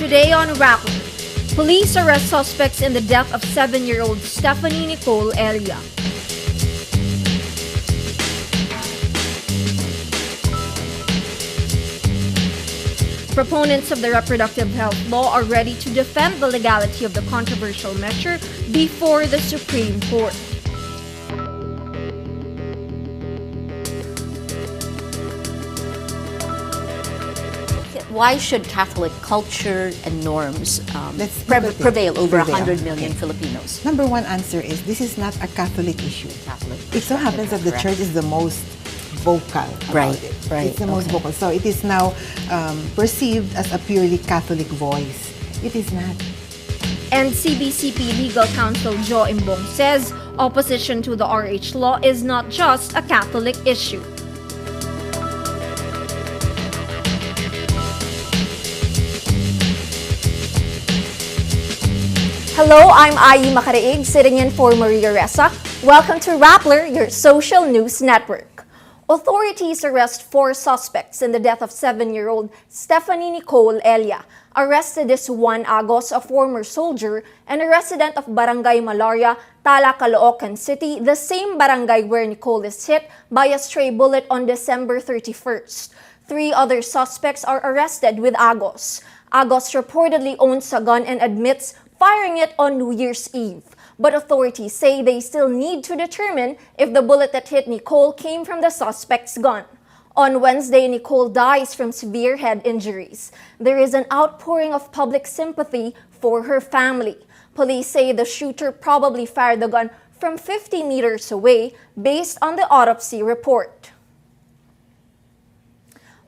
Today on Rappler, police arrest suspects in the death of 7-year-old Stephanie Nicole Ellya. Proponents of the reproductive health law are ready to defend the legality of the controversial measure before the Supreme Court. Why should Catholic culture and norms prevail over 100 million Filipinos? Number one answer is this is not a Catholic issue. It so happens that the church is the most vocal about it. It's the most vocal. So it is now perceived as a purely Catholic voice. It is not. And CBCP Legal Counsel Jo Imbong says opposition to the RH law is not just a Catholic issue. Hello, I'm Ai Makariig, sitting in for Maria Ressa. Welcome to Rappler, your social news network. Authorities arrest 4 suspects in the death of 7-year-old Stephanie Nicole Ellya. Arrested is Juan Agos, a former soldier and a resident of Barangay Malaria, Tala, Caloocan City, the same barangay where Nicole is hit by a stray bullet on December 31st. 3 other suspects are arrested with Agos. Agos reportedly owns a gun and admits firing it on New Year's Eve. But authorities say they still need to determine if the bullet that hit Nicole came from the suspect's gun. On Wednesday, Nicole dies from severe head injuries. There is an outpouring of public sympathy for her family. Police say the shooter probably fired the gun from 50 meters away based on the autopsy report.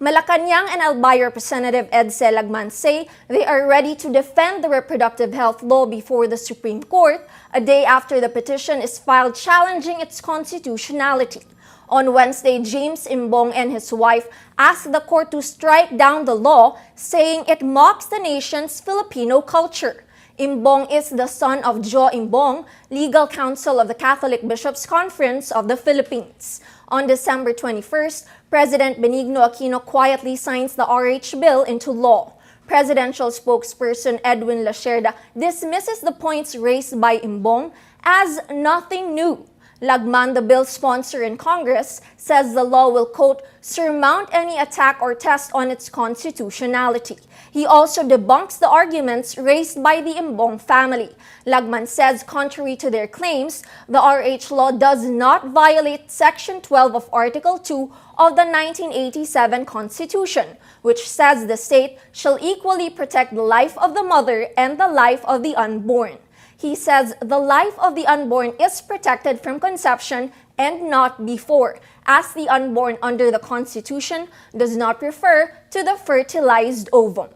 Malacanang and Albay Representative Edcel Lagman say they are ready to defend the reproductive health law before the Supreme Court a day after the petition is filed challenging its constitutionality. On Wednesday, James Imbong and his wife asked the court to strike down the law, saying it mocks the nation's Filipino culture. Imbong is the son of Jo Imbong, legal counsel of the Catholic Bishops' Conference of the Philippines. On December 21st, President Benigno Aquino quietly signs the RH bill into law. Presidential spokesperson Edwin Lacerda dismisses the points raised by Imbong as nothing new. Lagman, the bill's sponsor in Congress, says the law will, quote, surmount any attack or test on its constitutionality. He also debunks the arguments raised by the Imbong family. Lagman says, contrary to their claims, the RH law does not violate Section 12 of Article 2 of the 1987 Constitution, which says the state shall equally protect the life of the mother and the life of the unborn. He says the life of the unborn is protected from conception and not before, as the unborn under the Constitution does not refer to the fertilized ovum.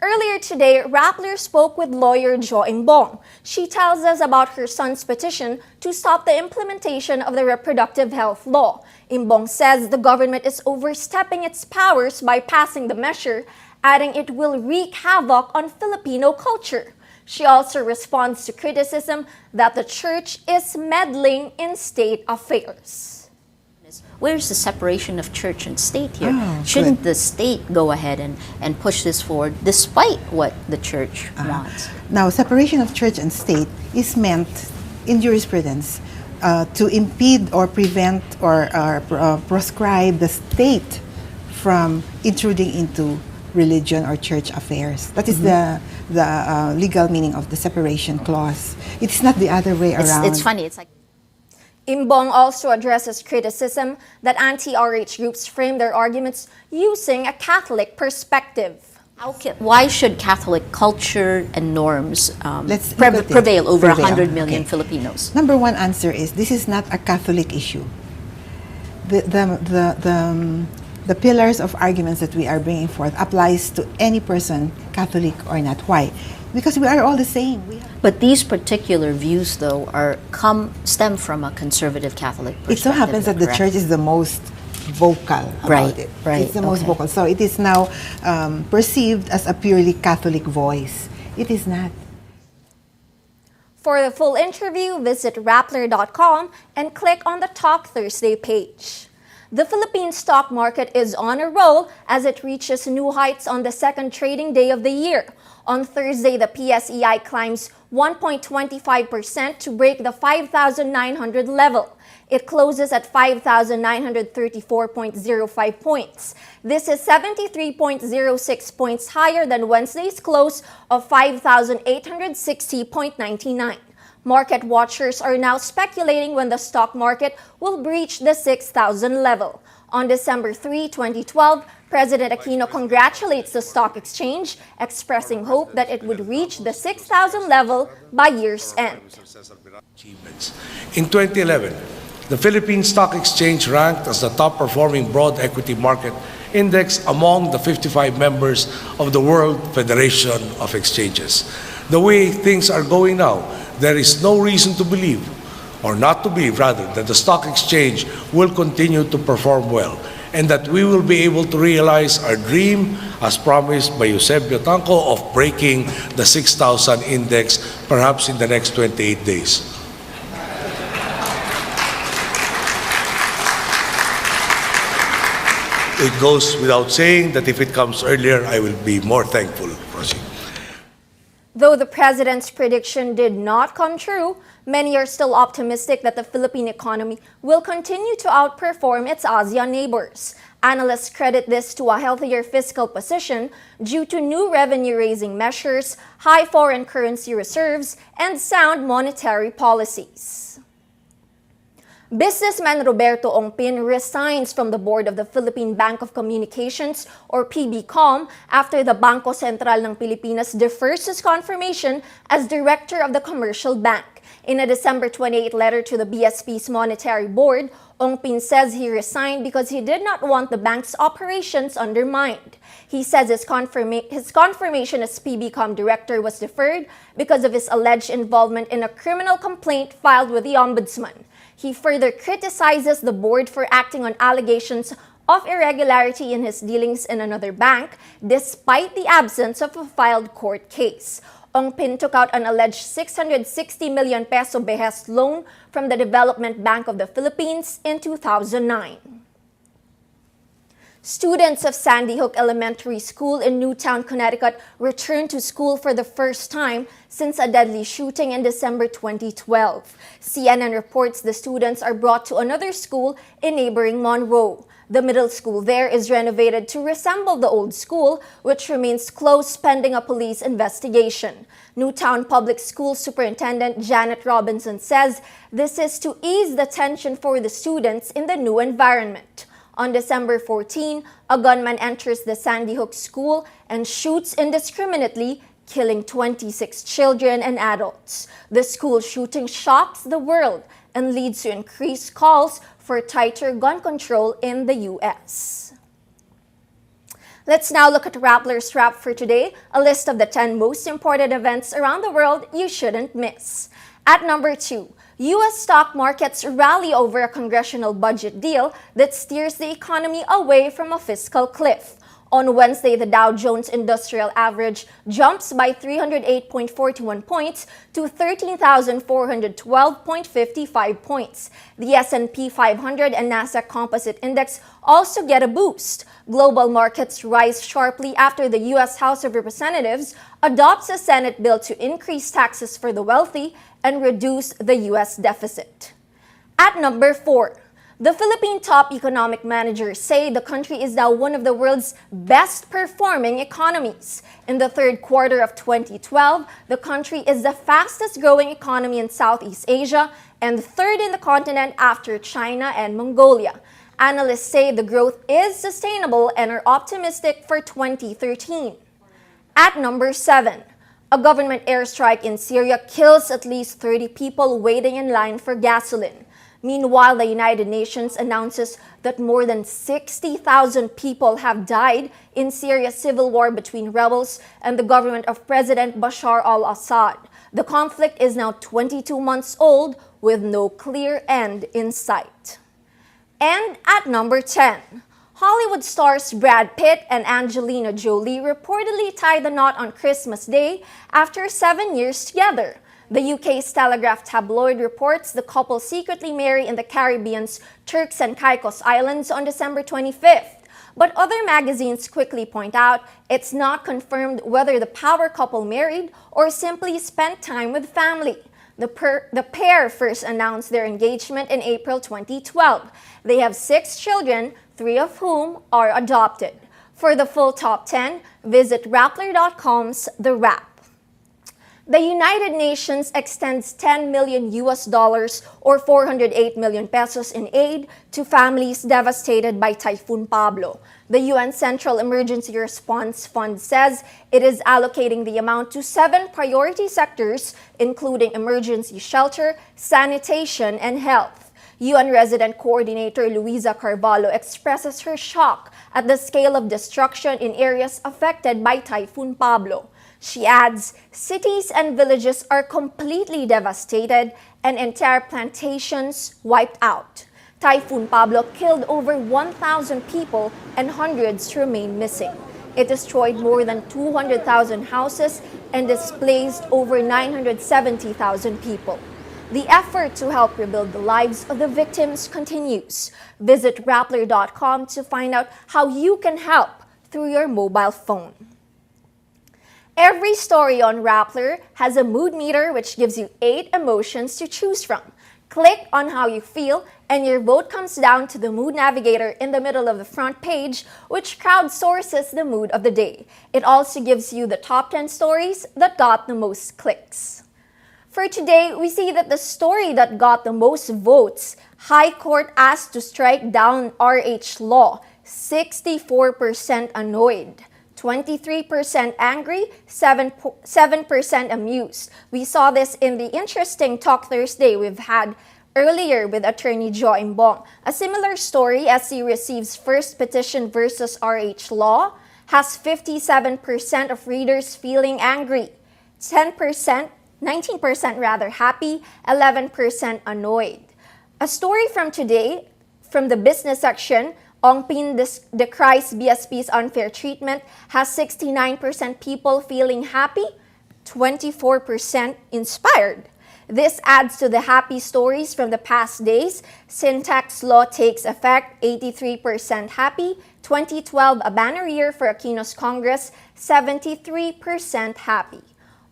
Earlier today, Rappler spoke with lawyer Jo Imbong. She tells us about her son's petition to stop the implementation of the reproductive health law. Imbong says the government is overstepping its powers by passing the measure, adding it will wreak havoc on Filipino culture. She also responds to criticism that the church is meddling in state affairs. Where's the separation of church and state here? Shouldn't the state go ahead and push this forward despite what the church wants? Now, separation of church and state is meant in jurisprudence to impede or prevent or proscribe the state from intruding into religion or church affairs. That is the legal meaning of the separation clause. It's not the other way around. It's funny. It's like Imbong also addresses criticism that anti-RH groups frame their arguments using a Catholic perspective. Why should Catholic culture and norms prevail over 100 million Filipinos? Number one answer is this is not a Catholic issue. The pillars of arguments that we are bringing forth applies to any person, Catholic or not. Why? Because we are all the same. But these particular views, though, stem from a conservative Catholic perspective. It so happens that the church is the most vocal about it. It's the most vocal. So it is now perceived as a purely Catholic voice. It is not. For the full interview, visit Rappler.com and click on the Talk Thursday page. The Philippine stock market is on a roll as it reaches new heights on the second trading day of the year. On Thursday, the PSEI climbs 1.25% to break the 5,900 level. It closes at 5,934.05 points. This is 73.06 points higher than Wednesday's close of 5,860.99. Market watchers are now speculating when the stock market will breach the 6,000 level. On December 3, 2012, President Aquino congratulates the stock exchange, expressing hope that it would reach the 6,000 level by year's end. In 2011, the Philippine Stock Exchange ranked as the top-performing broad equity market index among the 55 members of the World Federation of Exchanges. The way things are going now, there is no reason to believe, or not to believe rather, that the stock exchange will continue to perform well and that we will be able to realize our dream, as promised by Eusebio Tanco, of breaking the 6,000 index perhaps in the next 28 days. It goes without saying that if it comes earlier, I will be more thankful. Proceed. Though the president's prediction did not come true, many are still optimistic that the Philippine economy will continue to outperform its ASEAN neighbors. Analysts credit this to a healthier fiscal position due to new revenue-raising measures, high foreign currency reserves, and sound monetary policies. Businessman Roberto Onpin resigns from the board of the Philippine Bank of Communications or PBCOM after the Bangko Sentral ng Pilipinas defers his confirmation as director of the commercial bank. In a December 28 letter to the BSP's monetary board, Onpin says he resigned because he did not want the bank's operations undermined. He says his confirmation as PBCOM director was deferred because of his alleged involvement in a criminal complaint filed with the Ombudsman. He further criticizes the board for acting on allegations of irregularity in his dealings in another bank, despite the absence of a filed court case. Onpin took out an alleged 660 million peso behest loan from the Development Bank of the Philippines in 2009. Students of Sandy Hook Elementary School in Newtown, Connecticut returned to school for the first time since a deadly shooting in December 2012. CNN reports the students are brought to another school in neighboring Monroe. The middle school there is renovated to resemble the old school, which remains closed pending a police investigation. Newtown Public School Superintendent Janet Robinson says this is to ease the tension for the students in the new environment. On December 14, a gunman enters the Sandy Hook school and shoots indiscriminately, killing 26 children and adults. The school shooting shocks the world and leads to increased calls for tighter gun control in the U.S. Let's now look at Raplers Wrap for today, a list of the 10 most important events around the world you shouldn't miss. At number 2, U.S. stock markets rally over a congressional budget deal that steers the economy away from a fiscal cliff. On Wednesday, the Dow Jones Industrial Average jumps by 308.41 points to 13,412.55 points. The S&P 500 and Nasdaq Composite Index also get a boost. Global markets rise sharply after the U.S. House of Representatives adopts a Senate bill to increase taxes for the wealthy and reduce the U.S. deficit. At number 4, the Philippine top economic managers say the country is now one of the world's best performing economies. In the third quarter of 2012, the country is the fastest growing economy in Southeast Asia and third in the continent after China and Mongolia. Analysts say the growth is sustainable and are optimistic for 2013. At number 7, a government airstrike in Syria kills at least 30 people waiting in line for gasoline. Meanwhile, the United Nations announces that more than 60,000 people have died in Syria's civil war between rebels and the government of President Bashar al-Assad. The conflict is now 22 months old with no clear end in sight. And at number 10, Hollywood stars Brad Pitt and Angelina Jolie reportedly tied the knot on Christmas Day after 7 years together. The UK's Telegraph tabloid reports the couple secretly marry in the Caribbean's Turks and Caicos Islands on December 25th. But other magazines quickly point out it's not confirmed whether the power couple married or simply spent time with family. The pair first announced their engagement in April 2012. They have 6 children, 3 of whom are adopted. For the full top 10, visit Rappler.com's The Wrap. The United Nations extends $10 million or 408 million pesos in aid to families devastated by Typhoon Pablo. The UN Central Emergency Response Fund says it is allocating the amount to 7 priority sectors, including emergency shelter, sanitation, and health. UN Resident Coordinator Luisa Carvalho expresses her shock at the scale of destruction in areas affected by Typhoon Pablo. She adds, cities and villages are completely devastated and entire plantations wiped out. Typhoon Pablo killed over 1,000 people and hundreds remain missing. It destroyed more than 200,000 houses and displaced over 970,000 people. The effort to help rebuild the lives of the victims continues. Visit Rappler.com to find out how you can help through your mobile phone. Every story on Rappler has a mood meter which gives you 8 emotions to choose from. Click on how you feel and your vote comes down to the mood navigator in the middle of the front page, which crowdsources the mood of the day. It also gives you the top 10 stories that got the most clicks. For today, we see that the story that got the most votes, High Court asked to strike down RH law, 64% annoyed. 23% angry, 7% amused. We saw this in the interesting Talk Thursday we've had earlier with Attorney Jo Imbong. A similar story, SC receives first petition versus RH law, has 57% of readers feeling angry, 19% happy, 11% annoyed. A story from today, from the business section, Onpin decries BSP's unfair treatment, has 69% people feeling happy, 24% inspired. This adds to the happy stories from the past days. Syntax law takes effect, 83% happy, 2012 a banner year for Aquino's Congress, 73% happy.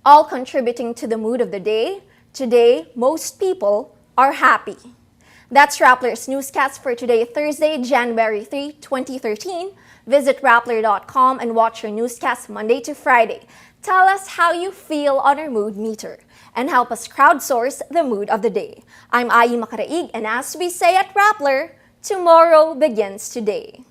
All contributing to the mood of the day. Today, most people are happy. That's Rappler's Newscast for today, Thursday, January 3, 2013. Visit Rappler.com and watch your newscast Monday to Friday. Tell us how you feel on our mood meter and help us crowdsource the mood of the day. I'm Ayi Makaraig, and as we say at Rappler, tomorrow begins today.